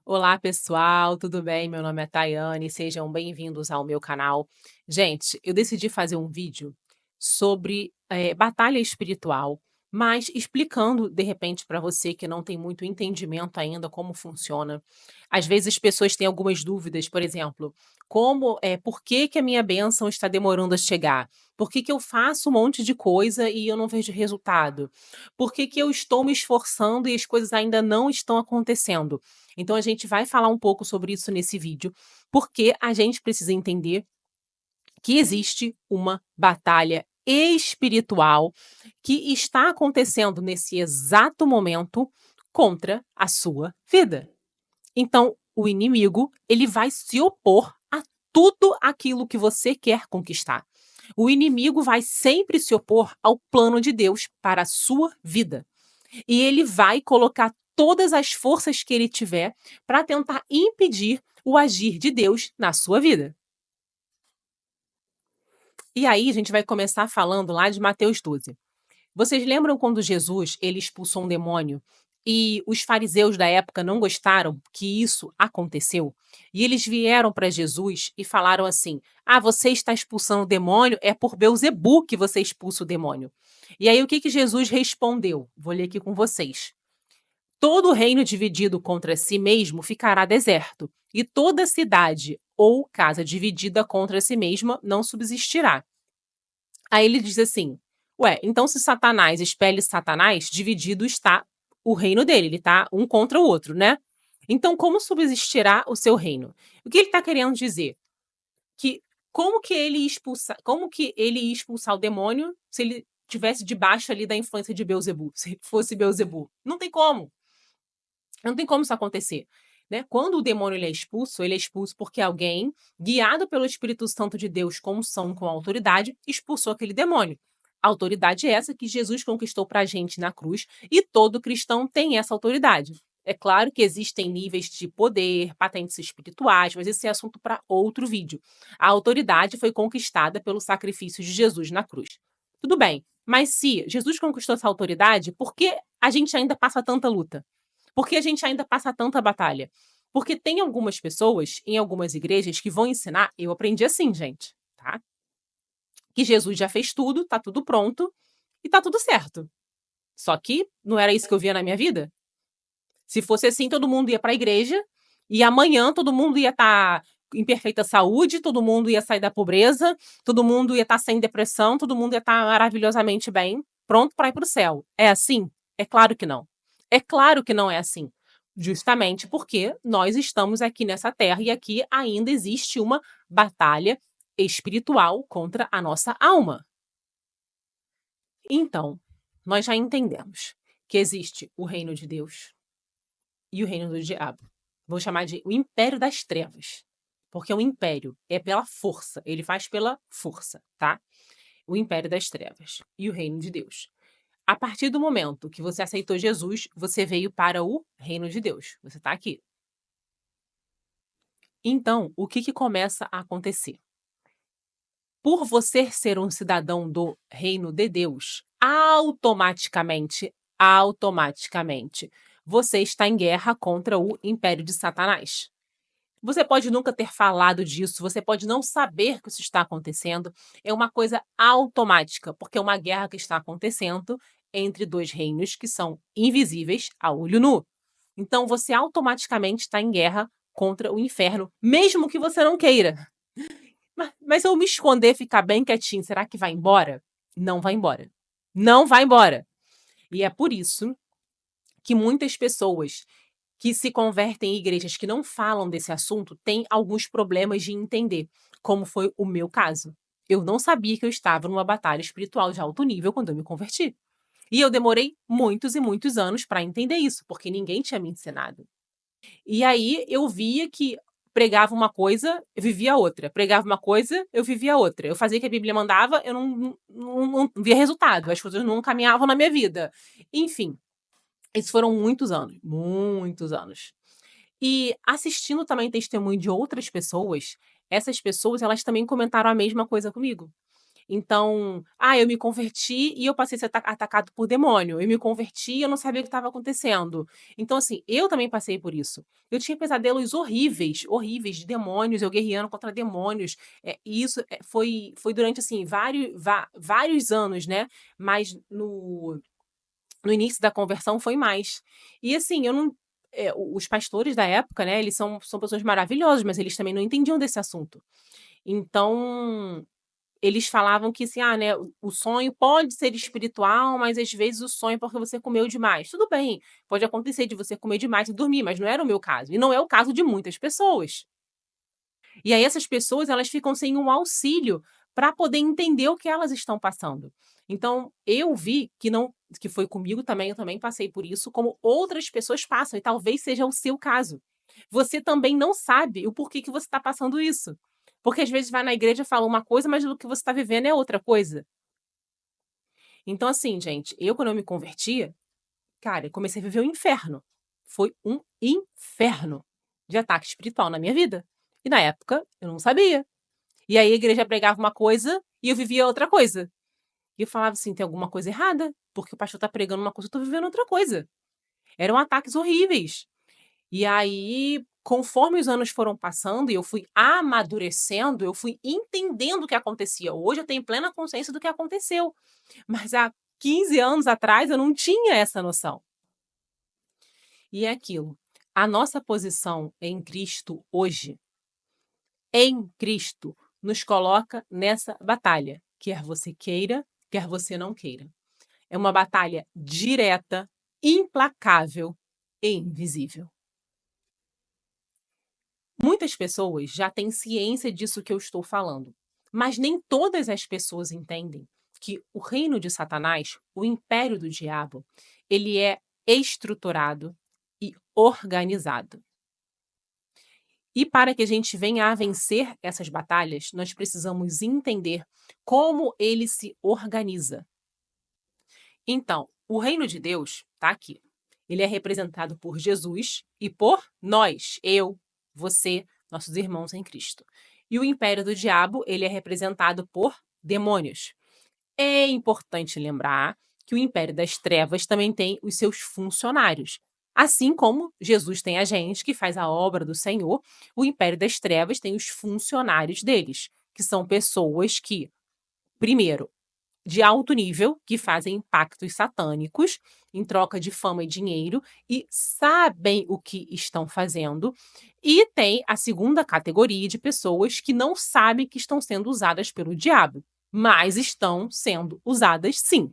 Olá, pessoal, tudo bem? Meu nome é Tayane, sejam bem-vindos ao meu canal. Gente, eu decidi fazer um vídeo sobre batalha espiritual, mas explicando de repente para você que não tem muito entendimento ainda como funciona. Às vezes as pessoas têm algumas dúvidas, por exemplo, por que que a minha bênção está demorando a chegar? Por que que eu faço um monte de coisa e eu não vejo resultado? Por que que eu estou me esforçando e as coisas ainda não estão acontecendo? Então a gente vai falar um pouco sobre isso nesse vídeo, porque a gente precisa entender que existe uma batalha espiritual que está acontecendo nesse exato momento contra a sua vida. Então, o inimigo, ele vai se opor a tudo aquilo que você quer conquistar. O inimigo vai sempre se opor ao plano de Deus para a sua vida. E ele vai colocar todas as forças que ele tiver para tentar impedir o agir de Deus na sua vida. E aí a gente vai começar falando lá de Mateus 12. Vocês lembram quando Jesus ele expulsou um demônio e os fariseus da época não gostaram que isso aconteceu? E eles vieram para Jesus e falaram assim: "Ah, você está expulsando o demônio, é por Beelzebu que você expulsa o demônio". E aí o que que Jesus respondeu? Vou ler aqui com vocês. Todo reino dividido contra si mesmo ficará deserto, e toda cidade ou casa dividida contra si mesma não subsistirá. Aí ele diz assim: Ué, então se Satanás expele Satanás, dividido está o reino dele, ele está um contra o outro, né? Então, como subsistirá o seu reino? O que ele está querendo dizer? Que como que ele ia expulsar o demônio se ele tivesse debaixo ali da influência de Beuzebu, se fosse Beuzebu? Não tem como. Não tem como isso acontecer. Né? Quando o demônio ele é expulso porque alguém, guiado pelo Espírito Santo de Deus com unção, com autoridade, expulsou aquele demônio. A autoridade é essa que Jesus conquistou para a gente na cruz e todo cristão tem essa autoridade. É claro que existem níveis de poder, patentes espirituais, mas esse é assunto para outro vídeo. A autoridade foi conquistada pelo sacrifício de Jesus na cruz. Tudo bem, mas se Jesus conquistou essa autoridade, por que a gente ainda passa tanta luta? Por que a gente ainda passa tanta batalha? Porque tem algumas pessoas em algumas igrejas que vão ensinar, eu aprendi assim, gente, tá? Que Jesus já fez tudo, tá tudo pronto e tá tudo certo. Só que não era isso que eu via na minha vida. Se fosse assim, todo mundo ia para a igreja e amanhã todo mundo ia estar em perfeita saúde, todo mundo ia sair da pobreza, todo mundo ia estar sem depressão, todo mundo ia estar maravilhosamente bem, pronto para ir para o céu. É assim? É claro que não. É claro que não é assim. Justamente porque nós estamos aqui nessa terra e aqui ainda existe uma batalha espiritual contra a nossa alma. Então, nós já entendemos que existe o reino de Deus e o reino do diabo. Vou chamar de o império das trevas. Porque o império é pela força, ele faz pela força, tá? O império das trevas e o reino de Deus. A partir do momento que você aceitou Jesus, você veio para o reino de Deus. Você está aqui. Então, o que começa a acontecer? Por você ser um cidadão do reino de Deus, automaticamente, você está em guerra contra o império de Satanás. Você pode nunca ter falado disso, você pode não saber que isso está acontecendo. É uma coisa automática, porque é uma guerra que está acontecendo entre dois reinos que são invisíveis a olho nu. Então você automaticamente está em guerra contra o inferno, mesmo que você não queira. Mas se eu me esconder, ficar bem quietinho, será que vai embora? Não vai embora. Não vai embora. E é por isso que muitas pessoas que se convertem em igrejas que não falam desse assunto têm alguns problemas de entender, como foi o meu caso. Eu não sabia que eu estava numa batalha espiritual de alto nível quando eu me converti. E eu demorei muitos e muitos anos para entender isso, porque ninguém tinha me ensinado. E aí eu via que pregava uma coisa, eu vivia outra. Pregava uma coisa, eu vivia outra. Eu fazia o que a Bíblia mandava, eu não via resultado. As coisas não caminhavam na minha vida. Enfim, esses foram muitos anos. Muitos anos. E assistindo também testemunho de outras pessoas, essas pessoas elas também comentaram a mesma coisa comigo. Então, eu me converti e eu passei a ser atacado por demônio. Eu me converti e eu não sabia o que estava acontecendo. Então, assim, eu também passei por isso. Eu tinha pesadelos horríveis, horríveis, de demônios, eu guerreando contra demônios. E isso foi durante, assim, vários anos, né? Mas no início da conversão foi mais. E assim, eu não. Os pastores da época, né? Eles são pessoas maravilhosas, mas eles também não entendiam desse assunto. Então, eles falavam que assim, né, o sonho pode ser espiritual, mas às vezes o sonho é porque você comeu demais. Tudo bem, pode acontecer de você comer demais e dormir, mas não era o meu caso. E não é o caso de muitas pessoas. E aí essas pessoas, elas ficam sem um auxílio para poder entender o que elas estão passando. Então, eu vi que foi comigo também, eu também passei por isso, como outras pessoas passam, e talvez seja o seu caso. Você também não sabe o porquê que você está passando isso. Porque às vezes vai na igreja e fala uma coisa, mas o que você está vivendo é outra coisa. Então, assim, gente, quando eu me convertia, cara, eu comecei a viver o inferno. Foi um inferno de ataque espiritual na minha vida. E na época, eu não sabia. E aí a igreja pregava uma coisa e eu vivia outra coisa. E eu falava assim: tem alguma coisa errada, porque o pastor tá pregando uma coisa, eu tô vivendo outra coisa. Eram ataques horríveis. E aí, conforme os anos foram passando e eu fui amadurecendo, eu fui entendendo o que acontecia. Hoje eu tenho plena consciência do que aconteceu. Mas há 15 anos atrás eu não tinha essa noção. E é aquilo. A nossa posição em Cristo hoje, em Cristo, nos coloca nessa batalha, quer você queira, quer você não queira. É uma batalha direta, implacável e invisível. Muitas pessoas já têm ciência disso que eu estou falando, mas nem todas as pessoas entendem que o reino de Satanás, o império do diabo, ele é estruturado e organizado. E para que a gente venha a vencer essas batalhas, nós precisamos entender como ele se organiza. Então, o reino de Deus está aqui. Ele é representado por Jesus e por nós, eu, você, nossos irmãos em Cristo. E o império do diabo, ele é representado por demônios. É importante lembrar que o império das trevas também tem os seus funcionários. Assim como Jesus tem a gente que faz a obra do Senhor, o império das trevas tem os funcionários deles, que são pessoas que, primeiro, de alto nível, que fazem pactos satânicos em troca de fama e dinheiro e sabem o que estão fazendo. E tem a segunda categoria de pessoas que não sabem que estão sendo usadas pelo diabo, mas estão sendo usadas sim.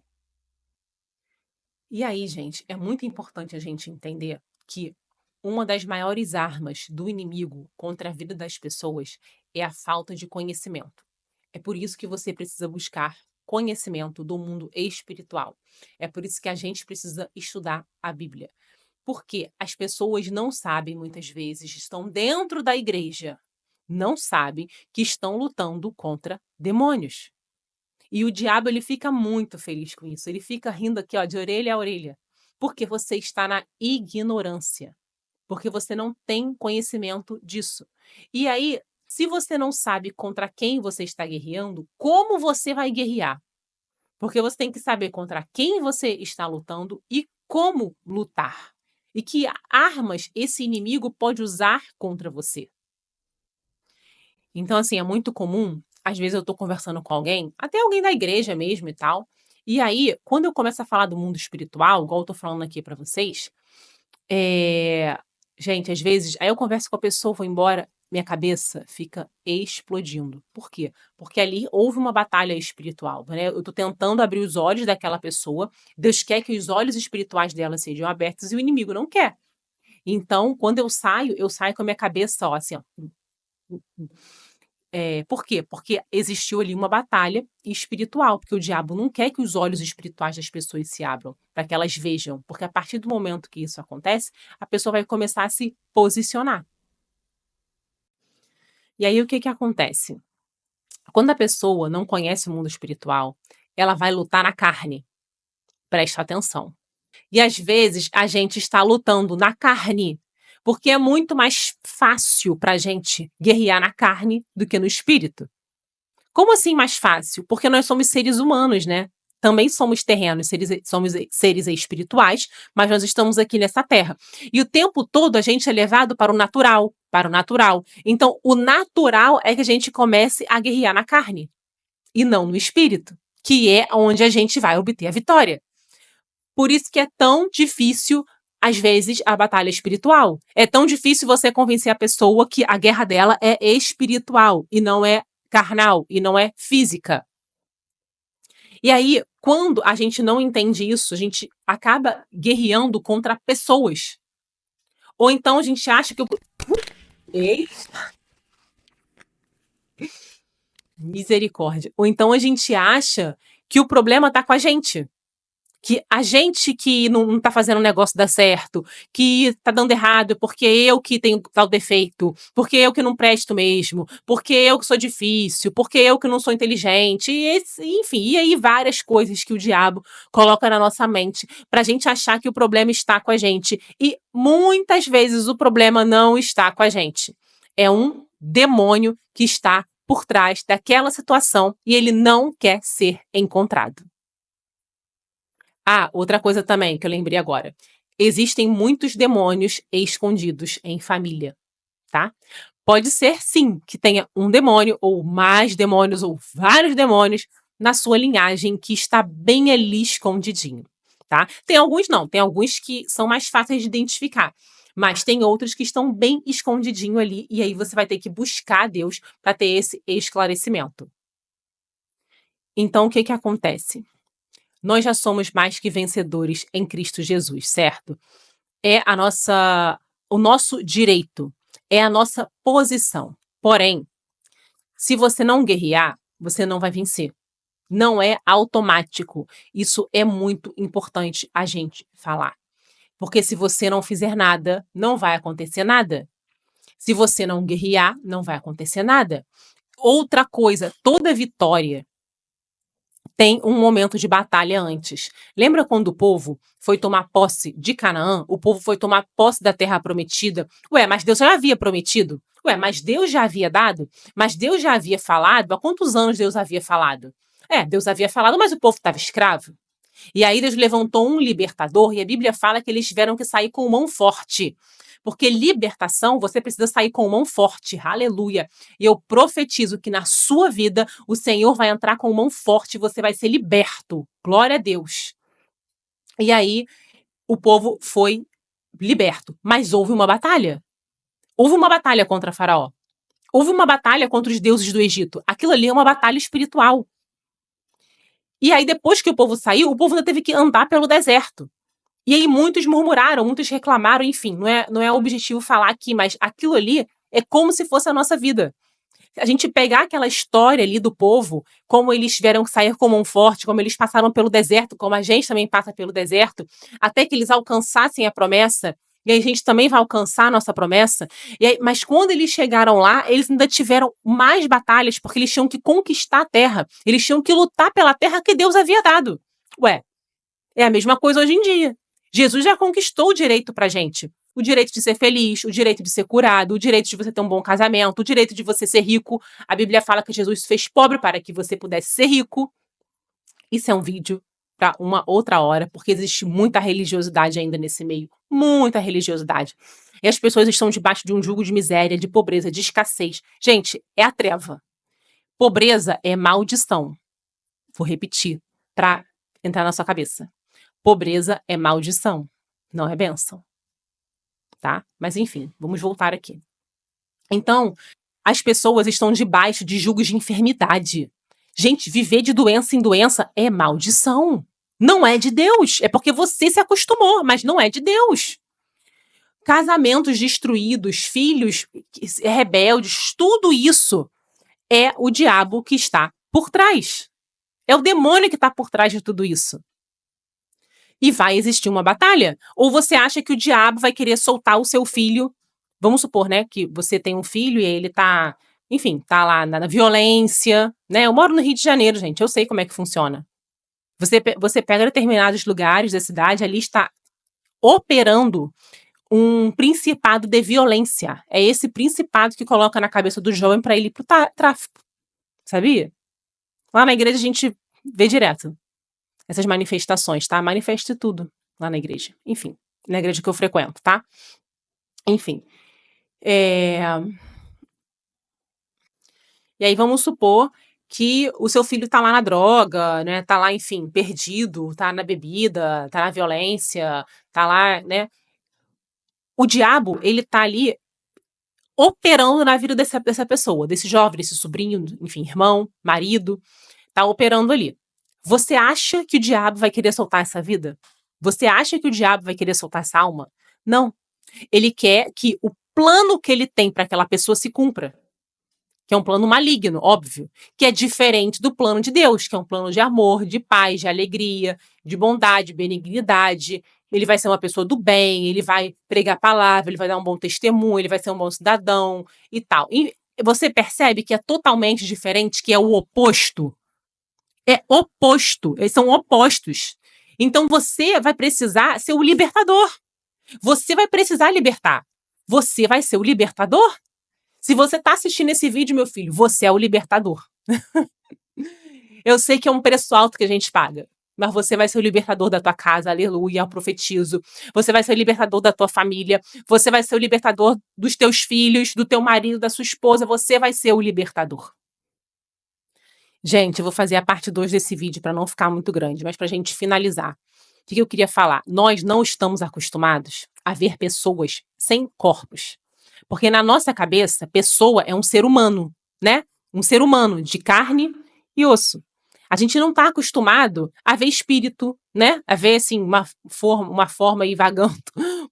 E aí, gente, é muito importante a gente entender que uma das maiores armas do inimigo contra a vida das pessoas é a falta de conhecimento. É por isso que você precisa buscar conhecimento do mundo espiritual. É por isso que a gente precisa estudar a Bíblia. Porque as pessoas não sabem, muitas vezes, estão dentro da igreja, não sabem que estão lutando contra demônios. E o diabo ele fica muito feliz com isso. Ele fica rindo aqui, ó, de orelha a orelha, porque você está na ignorância, porque você não tem conhecimento disso. E aí, se você não sabe contra quem você está guerreando, como você vai guerrear? Porque você tem que saber contra quem você está lutando e como lutar. E que armas esse inimigo pode usar contra você. Então, assim, é muito comum, às vezes eu tô conversando com alguém, até alguém da igreja mesmo e tal, e aí, quando eu começo a falar do mundo espiritual, igual eu tô falando aqui pra vocês, eh, gente, às vezes, aí eu converso com a pessoa, vou embora, minha cabeça fica explodindo. Por quê? Porque ali houve uma batalha espiritual, né? Eu tô tentando abrir os olhos daquela pessoa, Deus quer que os olhos espirituais dela sejam abertos e o inimigo não quer. Então, quando eu saio com a minha cabeça, ó, assim, ó. Por quê? Porque existiu ali uma batalha espiritual, porque o diabo não quer que os olhos espirituais das pessoas se abram, para que elas vejam, porque a partir do momento que isso acontece, a pessoa vai começar a se posicionar. E aí o que que acontece? Quando a pessoa não conhece o mundo espiritual, ela vai lutar na carne. Presta atenção. E às vezes a gente está lutando na carne, porque é muito mais fácil para a gente guerrear na carne do que no espírito. Como assim mais fácil? Porque nós somos seres humanos, né? Também somos terrenos, somos seres espirituais, mas nós estamos aqui nessa terra. E o tempo todo a gente é levado para o natural, para o natural. Então, o natural é que a gente comece a guerrear na carne e não no espírito, que é onde a gente vai obter a vitória. Por isso que é tão difícil, às vezes, a batalha espiritual. É tão difícil você convencer a pessoa que a guerra dela é espiritual e não é carnal e não é física. E aí, quando a gente não entende isso, a gente acaba guerreando contra pessoas. Ou então a gente acha que Eita! Misericórdia. Ou então a gente acha que o problema tá com a gente. Que a gente que não tá fazendo o negócio dar certo, que tá dando errado, porque eu que tenho tal defeito, porque eu que não presto mesmo, porque eu que sou difícil, porque eu que não sou inteligente, enfim, e aí várias coisas que o diabo coloca na nossa mente pra gente achar que o problema está com a gente. E muitas vezes o problema não está com a gente. É um demônio que está por trás daquela situação e ele não quer ser encontrado. Ah, outra coisa também que eu lembrei agora. Existem muitos demônios escondidos em família, tá? Pode ser, sim, que tenha um demônio, ou mais demônios, ou vários demônios na sua linhagem que está bem ali escondidinho, tá? Tem alguns não, tem alguns que são mais fáceis de identificar. Mas tem outros que estão bem escondidinho ali, e aí você vai ter que buscar a Deus para ter esse esclarecimento. Então, o que que acontece? Nós já somos mais que vencedores em Cristo Jesus, certo? É o nosso direito, é a nossa posição. Porém, se você não guerrear, você não vai vencer. Não é automático. Isso é muito importante a gente falar. Porque se você não fizer nada, não vai acontecer nada. Se você não guerrear, não vai acontecer nada. Outra coisa, toda vitória tem um momento de batalha antes. Lembra quando o povo foi tomar posse de Canaã? O povo foi tomar posse da terra prometida. Ué, mas Deus já havia prometido? Ué, mas Deus já havia dado? Mas Deus já havia falado? Há quantos anos Deus havia falado? Deus havia falado, mas o povo estava escravo. E aí Deus levantou um libertador e a Bíblia fala que eles tiveram que sair com mão forte. Porque libertação, você precisa sair com mão forte. Aleluia. E eu profetizo que na sua vida o Senhor vai entrar com mão forte e você vai ser liberto. Glória a Deus. E aí o povo foi liberto. Mas houve uma batalha. Houve uma batalha contra Faraó. Houve uma batalha contra os deuses do Egito. Aquilo ali é uma batalha espiritual. E aí, depois que o povo saiu, o povo ainda teve que andar pelo deserto. E aí muitos murmuraram, muitos reclamaram, enfim, não é o objetivo falar aqui, mas aquilo ali é como se fosse a nossa vida. A gente pegar aquela história ali do povo, como eles tiveram que sair com mão forte, como eles passaram pelo deserto, como a gente também passa pelo deserto, até que eles alcançassem a promessa, e aí a gente também vai alcançar a nossa promessa. Mas quando eles chegaram lá, eles ainda tiveram mais batalhas, porque eles tinham que conquistar a terra, eles tinham que lutar pela terra que Deus havia dado. Ué, é a mesma coisa hoje em dia. Jesus já conquistou o direito pra gente. O direito de ser feliz, o direito de ser curado, o direito de você ter um bom casamento, o direito de você ser rico. A Bíblia fala que Jesus fez pobre para que você pudesse ser rico. Isso é um vídeo para uma outra hora, porque existe muita religiosidade ainda nesse meio. Muita religiosidade. E as pessoas estão debaixo de um jugo de miséria, de pobreza, de escassez. Gente, é a treva. Pobreza é maldição. Vou repetir para entrar na sua cabeça. Pobreza é maldição, não é bênção. Tá? Mas enfim, vamos voltar aqui. Então, as pessoas estão debaixo de julgos de enfermidade. Gente, viver de doença em doença é maldição. Não é de Deus. É porque você se acostumou, mas não é de Deus. Casamentos destruídos, filhos rebeldes, tudo isso é o diabo que está por trás. É o demônio que está por trás de tudo isso. E vai existir uma batalha. Ou você acha que o diabo vai querer soltar o seu filho? Vamos supor, né, que você tem um filho e ele tá, enfim, tá lá na violência, né? Eu moro no Rio de Janeiro, gente, eu sei como é que funciona. Você pega determinados lugares da cidade, ali está operando um principado de violência. É esse principado que coloca na cabeça do jovem para ele ir pro tráfico. Sabia? Lá na igreja a gente vê direto essas manifestações, tá? Manifeste tudo lá na igreja. Enfim, na igreja que eu frequento, tá? Enfim. É... E aí vamos supor que o seu filho tá lá na droga, né? Tá lá, enfim, perdido, tá na bebida, tá na violência, tá lá, né? O diabo, ele tá ali operando na vida dessa pessoa, desse jovem, desse sobrinho, enfim, irmão, marido, tá operando ali. Você acha que o diabo vai querer soltar essa vida? Você acha que o diabo vai querer soltar essa alma? Não. Ele quer que o plano que ele tem para aquela pessoa se cumpra. Que é um plano maligno, óbvio, que é diferente do plano de Deus, que é um plano de amor, de paz, de alegria, de bondade, benignidade. Ele vai ser uma pessoa do bem, ele vai pregar a palavra, ele vai dar um bom testemunho, ele vai ser um bom cidadão e tal. E você percebe que é totalmente diferente, que é o oposto? É oposto, eles são opostos. Então você vai precisar ser o libertador. Você vai precisar libertar. Você vai ser o libertador? Se você está assistindo esse vídeo, meu filho, você é o libertador. Eu sei que é um preço alto que a gente paga, mas você vai ser o libertador da tua casa, aleluia, eu profetizo. Você vai ser o libertador da tua família, você vai ser o libertador dos teus filhos, do teu marido, da sua esposa, você vai ser o libertador. Gente, eu vou fazer a parte 2 desse vídeo para não ficar muito grande, mas para a gente finalizar. O que eu queria falar? Nós não estamos acostumados a ver pessoas sem corpos. Porque na nossa cabeça, pessoa é um ser humano, né? Um ser humano de carne e osso. A gente não está acostumado a ver espírito, né? A ver, assim, uma forma aí vagando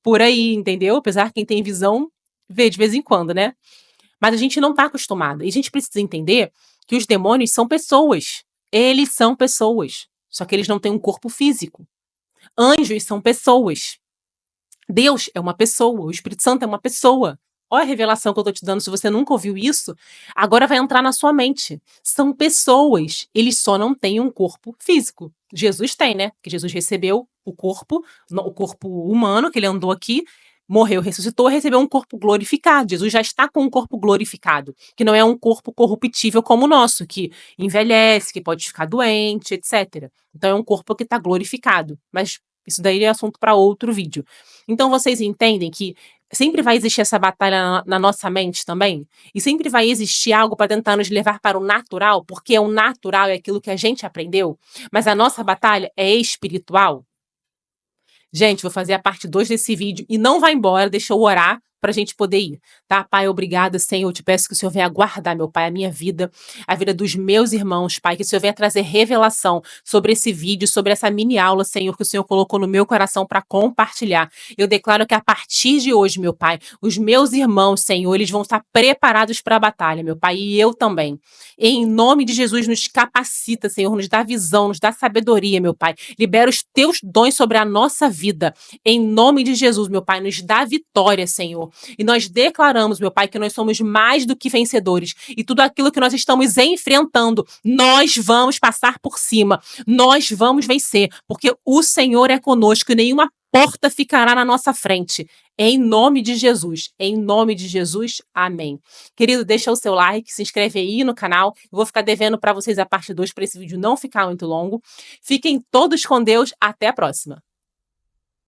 por aí, entendeu? Apesar que quem tem visão vê de vez em quando, né? Mas a gente não está acostumado. E a gente precisa entender que os demônios são pessoas. Eles são pessoas. Só que eles não têm um corpo físico. Anjos são pessoas. Deus é uma pessoa. O Espírito Santo é uma pessoa. Olha a revelação que eu estou te dando. Se você nunca ouviu isso, agora vai entrar na sua mente. São pessoas. Eles só não têm um corpo físico. Jesus tem, né? Porque Jesus recebeu o corpo humano, que ele andou aqui, morreu, ressuscitou, recebeu um corpo glorificado. Jesus já está com um corpo glorificado, que não é um corpo corruptível como o nosso, que envelhece, que pode ficar doente, etc. Então é um corpo que está glorificado. Mas isso daí é assunto para outro vídeo. Então vocês entendem que sempre vai existir essa batalha na nossa mente também? E sempre vai existir algo para tentar nos levar para o natural, porque o natural é aquilo que a gente aprendeu, mas a nossa batalha é espiritual? Gente, vou fazer a parte 2 desse vídeo e não vai embora, deixa eu orar para a gente poder ir, tá? Pai, obrigada, Senhor. Eu te peço que o Senhor venha guardar, meu Pai, a minha vida, a vida dos meus irmãos, Pai. Que o Senhor venha trazer revelação sobre esse vídeo, sobre essa mini aula, Senhor, que o Senhor colocou no meu coração para compartilhar. Eu declaro que a partir de hoje, meu Pai, os meus irmãos, Senhor, eles vão estar preparados para a batalha, meu Pai, e eu também. Em nome de Jesus, nos capacita, Senhor, nos dá visão, nos dá sabedoria, meu Pai. Libera os teus dons sobre a nossa vida. Em nome de Jesus, meu Pai, nos dá vitória, Senhor. E nós declaramos, meu Pai, que nós somos mais do que vencedores. E tudo aquilo que nós estamos enfrentando, nós vamos passar por cima. Nós vamos vencer, porque o Senhor é conosco e nenhuma porta ficará na nossa frente. Em nome de Jesus. Em nome de Jesus. Amém. Querido, deixa o seu like, se inscreve aí no canal. Eu vou ficar devendo para vocês a parte 2 para esse vídeo não ficar muito longo. Fiquem todos com Deus. Até a próxima.